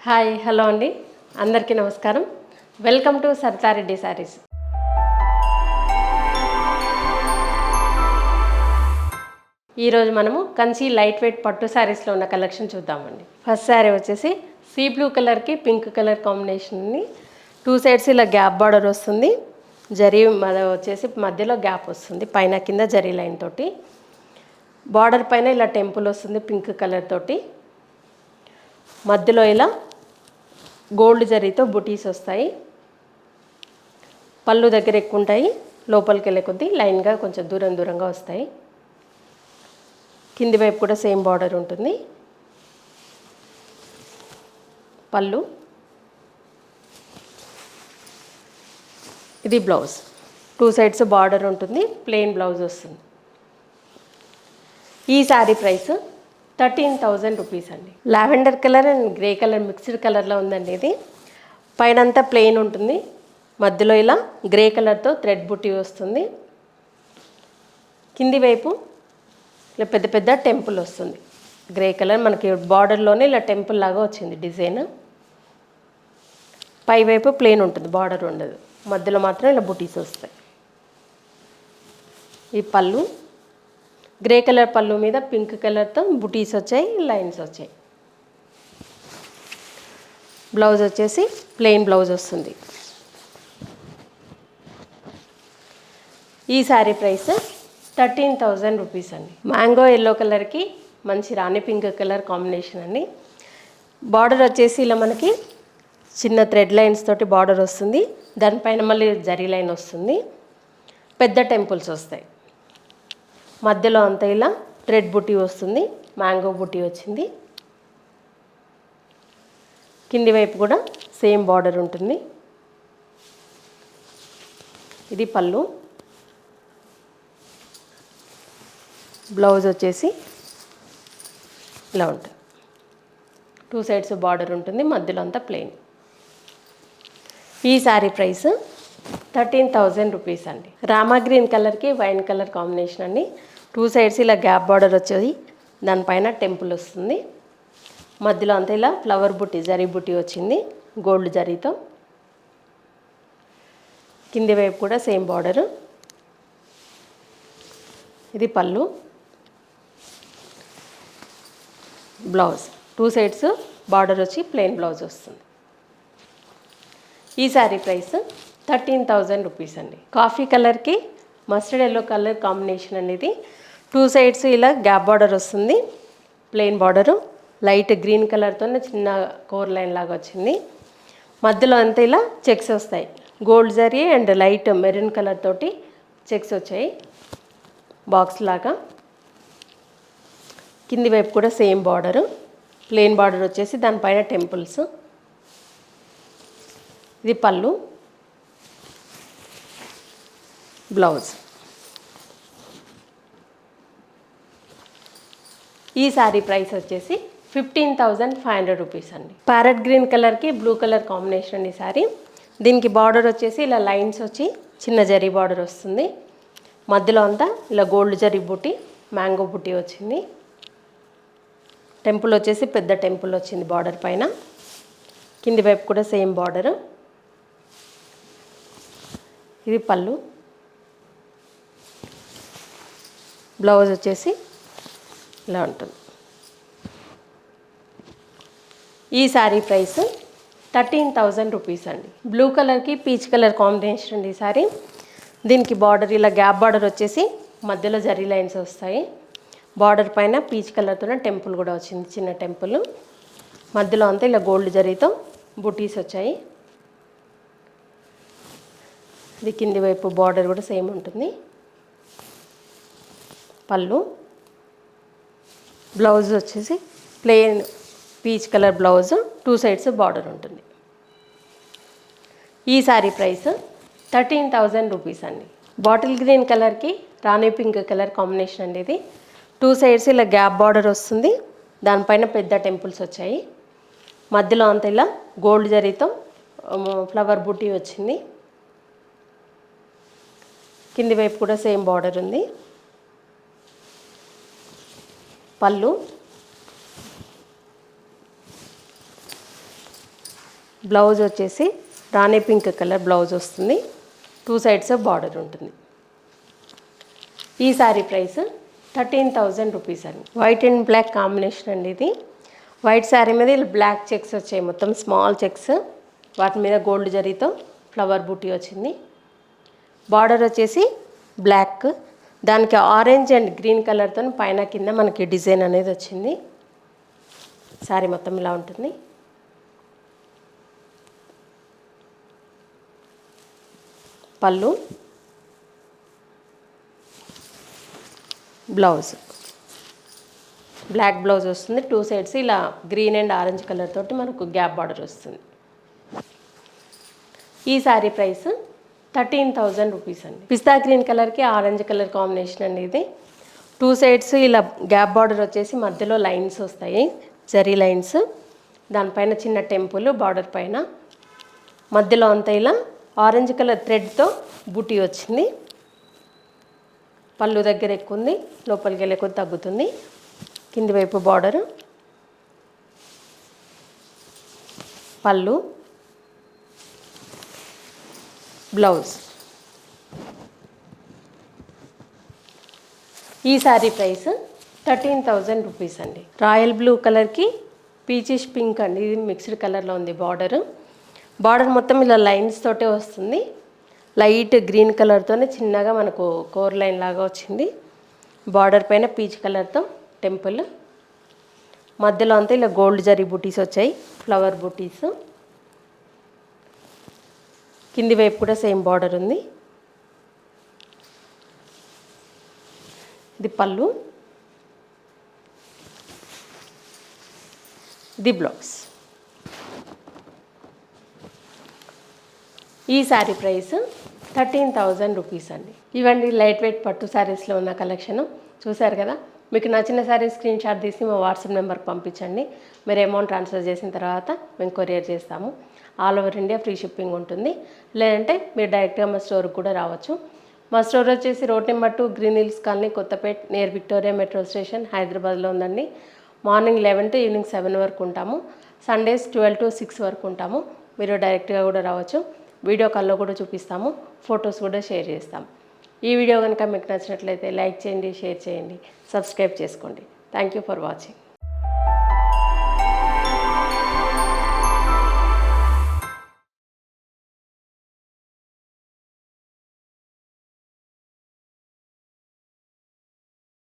Hi hello అండి, అందరికీ నమస్కారం. Welcome to Saritha Reddy saris. ఈరోజు మనము కంచి లైట్ వెయిట్ పట్టు శారీస్లో ఉన్న కలెక్షన్ చూద్దామండి. ఫస్ట్ శారీ వచ్చేసి సీ బ్లూ కలర్కి పింక్ కలర్ కాంబినేషన్ని 2 సైడ్స్ ఇలా గ్యాప్ బార్డర్ వస్తుంది. జరీ వచ్చేసి మధ్యలో గ్యాప్ వస్తుంది, పైన కింద జరీ లైన్ తోటి. బార్డర్ పైన ఇలా టెంపుల్ వస్తుంది పింక్ కలర్ తోటి. మధ్యలో ఇలా గోల్డ్ జరీతో బుటీస్ వస్తాయి. పళ్ళు దగ్గర ఎక్కువ ఉంటాయి, లోపలికి వెళ్ళే కొద్దీ లైన్గా కొంచెం దూరంగా వస్తాయి. కింది వైపు కూడా సేమ్ బార్డర్ ఉంటుంది. పళ్ళు, ఇది బ్లౌజ్. 2 సైడ్స్ బార్డర్ ఉంటుంది, ప్లెయిన్ బ్లౌజ్ వస్తుంది. ఈ శారీ ప్రైస్ 13,000 రూపీస్ అండి. Lavender colour and grey colour mixed కలర్లో ఉందండి. ఇది పైన అంతా ప్లెయిన్ ఉంటుంది, మధ్యలో ఇలా గ్రే కలర్తో థ్రెడ్ బుట్టి వస్తుంది. కింది వైపు ఇలా పెద్ద పెద్ద టెంపుల్ వస్తుంది. గ్రే కలర్ మనకి బార్డర్లోనే ఇలా టెంపుల్ లాగా వచ్చింది డిజైన్. పై వైపు ప్లెయిన్ ఉంటుంది, బార్డర్ ఉండదు, మధ్యలో మాత్రం ఇలా బుటీస్ వస్తాయి. ఈ పళ్ళు గ్రే కలర్ పళ్ళు మీద పింక్ కలర్తో బుటీస్ వచ్చాయి, లైన్స్ వచ్చాయి. బ్లౌజ్ వచ్చేసి ప్లెయిన్ బ్లౌజ్ వస్తుంది. ఈ శారీ ప్రైస్ 13,000 రూపీస్ అండి. మ్యాంగో ఎల్లో కలర్కి మంచి రాణి పింక్ కలర్ కాంబినేషన్ అండి. బార్డర్ వచ్చేసి ఇలా మనకి చిన్న థ్రెడ్ లైన్స్ తోటి బార్డర్ వస్తుంది, దానిపైన మళ్ళీ జరీ లైన్ వస్తుంది, పెద్ద టెంపుల్స్ వస్తాయి. మధ్యలో అంతా ఇలా థ్రెడ్ బుట్టి వస్తుంది, మ్యాంగో బుట్టి వచ్చింది. కింది వైపు కూడా సేమ్ బార్డర్ ఉంటుంది. ఇది పళ్ళు. బ్లౌజ్ వచ్చేసి ఇలా ఉంటుంది, 2 సైడ్స్ బార్డర్ ఉంటుంది, మధ్యలో అంతా ప్లెయిన్. ఈ శారీ ప్రైస్ 13,000 రూపీస్ అండి. రామా గ్రీన్ కలర్కి వైన్ కలర్ కాంబినేషన్ అండి. 2 సైడ్స్ ఇలా గ్యాప్ బార్డర్ వచ్చేది, దానిపైన టెంపుల్ వస్తుంది. మధ్యలో అంతా ఇలా ఫ్లవర్ బుట్టి జరీ బుట్టి వచ్చింది గోల్డ్ జరీతో. కింది వైపు కూడా సేమ్ బార్డరు. ఇది పళ్ళు. బ్లౌజ్ 2 సైడ్స్ బార్డర్ వచ్చి ప్లెయిన్ బ్లౌజ్ వస్తుంది. ఈ శారీ ప్రైస్ 13,000 రూపీస్ అండి. కాఫీ కలర్కి మస్టర్డ్ ఎల్లో కలర్ కాంబినేషన్ అనేది 2 సైడ్స్ ఇలా గ్యాప్ బార్డర్ వస్తుంది, ప్లెయిన్ బార్డరు. లైట్ గ్రీన్ కలర్తోనే చిన్న కోర్ లైన్ లాగా వచ్చింది. మధ్యలో అంతా ఇలా చెక్స్ వస్తాయి, gold zari and light maroon colour తోటి చెక్స్ వచ్చాయి బాక్స్ లాగా. కింది వైపు కూడా సేమ్ బార్డరు, ప్లెయిన్ బార్డర్ వచ్చేసి దానిపైన టెంపుల్స్. ఇది పళ్ళు. బ్లౌజ్. ఈ శారీ ప్రైస్ వచ్చేసి 15,500 రూపీస్ అండి. ప్యారెట్ గ్రీన్ కలర్కి బ్లూ కలర్ కాంబినేషన్ అండి శారీ. దీనికి బార్డర్ వచ్చేసి ఇలా లైన్స్ వచ్చి చిన్న జరీ బార్డర్ వస్తుంది. మధ్యలో అంతా ఇలా గోల్డ్ జరీ బుట్టి మ్యాంగో బుట్టి వచ్చింది. టెంపుల్ వచ్చేసి పెద్ద టెంపుల్ వచ్చింది బార్డర్ పైన. కింది వైపు కూడా సేమ్ బార్డరు. ఇది పళ్ళు. బ్లౌజ్ వచ్చేసి ఇలా ఉంటుంది. ఈ శారీ ప్రైస్ 13,000 రూపీస్ అండి. బ్లూ కలర్కి పీచ్ కలర్ కాంబినేషన్ అండి ఈ శారీ. దీనికి బార్డర్ ఇలా గ్యాప్ బార్డర్ వచ్చేసి మధ్యలో జరీ లైన్స్ వస్తాయి. బార్డర్ పైన పీచ్ కలర్తోనే టెంపుల్ కూడా వచ్చింది, చిన్న టెంపుల్. మధ్యలో అంతా ఇలా గోల్డ్ జరీతో బుటీస్ వచ్చాయి. ఇది కింది వైపు బార్డర్ కూడా సేమ్ ఉంటుంది. పళ్ళు. బ్లౌజ్ వచ్చేసి plain peach colour blouse, 2 sides border ఉంటుంది. ఈ శారీ ప్రైస్ 13,000 రూపీస్ అండి. బాటిల్ గ్రీన్ కలర్కి రాణి పింక్ కలర్ కాంబినేషన్ అండి. ఇది 2 సైడ్స్ ఇలా గ్యాప్ బార్డర్ వస్తుంది, దానిపైన పెద్ద టెంపుల్స్ వచ్చాయి. మధ్యలో అంతా ఇలా గోల్డ్ జరీతో ఫ్లవర్ బుట్టి వచ్చింది. కింది వైపు కూడా సేమ్ బార్డర్ ఉంది. పళ్ళు, బ్లౌజ్ వచ్చేసి రాణి పింక్ కలర్ బ్లౌజ్ వస్తుంది, 2 సైడ్స్ బార్డర్ ఉంటుంది. ఈ శారీ ప్రైస్ 13,000 రూపీస్ అండి. వైట్ అండ్ బ్లాక్ కాంబినేషన్ అండి ఇది. వైట్ శారీ మీద ఇలా బ్లాక్ చెక్స్ వచ్చాయి, మొత్తం స్మాల్ చెక్స్, వాటి మీద గోల్డ్ జరీతో ఫ్లవర్ బూటీ వచ్చింది. బార్డర్ వచ్చేసి బ్లాక్, దానికి ఆరెంజ్ అండ్ గ్రీన్ కలర్తో పైన కింద మనకి డిజైన్ అనేది వచ్చింది. శారీ మొత్తం ఇలా ఉంటుంది. పళ్ళు, బ్లౌజ్ బ్లాక్ బ్లౌజ్ వస్తుంది, 2 సైడ్స్ ఇలా గ్రీన్ అండ్ ఆరెంజ్ కలర్ తోటి మనకు గ్యాప్ బార్డర్ వస్తుంది. ఈ శారీ ప్రైస్ 13,000 రూపీస్ అండి. పిస్తా గ్రీన్ కలర్కి ఆరెంజ్ కలర్ కాంబినేషన్ అండి ఇది. 2 సైడ్స్ ఇలా గ్యాప్ బార్డర్ వచ్చేసి మధ్యలో లైన్స్ వస్తాయి, జరీ లైన్స్, దానిపైన చిన్న టెంపుల్ బార్డర్ పైన, మధ్యలో అంతా ఇలా ఆరెంజ్ కలర్ థ్రెడ్తో బూటీ వచ్చింది. పళ్ళు దగ్గర ఎక్కువ ఉంది, లోపలికి వెళ్ళే కొద్ది తగ్గుతుంది. కింది వైపు బార్డరు, పళ్ళు, బ్లౌజ్. ఈ శారీ ప్రైస్ 13,000 రూపీస్ అండి. రాయల్ బ్లూ కలర్కి పీచిష్ పింక్ అండి, ఇది మిక్స్డ్ కలర్లో ఉంది బార్డర్. బార్డర్ మొత్తం ఇలా లైన్స్ తోటే వస్తుంది, లైట్ గ్రీన్ కలర్తోనే చిన్నగా మనకు కోర్ లైన్ లాగా వచ్చింది. బార్డర్ పైన పీచ్ కలర్తో టెంపుల్, మధ్యలో అంతా ఇలా గోల్డ్ జరీ బూటీస్ వచ్చాయి, ఫ్లవర్ బూటీస్. కింది వైపు కూడా సేమ్ బార్డర్ ఉంది. ఇది పళ్ళు, ఇది బ్లౌజ్. ఈ శారీ ప్రైస్ 13,000 రూపీస్ అండి. ఇవండి లైట్ వెయిట్ పట్టు శారీస్లో ఉన్న కలెక్షను. చూశారు కదా, మీకు నచ్చిన శారీ స్క్రీన్ షాట్ తీసి మా వాట్సాప్ నెంబర్కి పంపించండి. మీరు అమౌంట్ ట్రాన్స్ఫర్ చేసిన తర్వాత మేము కొరియర్ చేస్తాము. All over India free shipping ఉంటుంది. లేదంటే మీరు డైరెక్ట్గా మా స్టోర్కి కూడా రావచ్చు. మా స్టోర్ వచ్చేసి road number 2 green hills colony, Kothapet, near Victoria metro station, హైదరాబాద్లో ఉందండి. మార్నింగ్ 11 to ఈవినింగ్ 7 వరకు ఉంటాము. సండేస్ 12 to 6 వరకు ఉంటాము. మీరు డైరెక్ట్గా కూడా రావచ్చు. వీడియో కాల్లో కూడా చూపిస్తాము, ఫొటోస్ కూడా షేర్ చేస్తాము. ఈ వీడియో కనుక మీకు నచ్చినట్లయితే లైక్ చేయండి, షేర్ చేయండి, సబ్స్క్రైబ్ చేసుకోండి. Thank you for watching.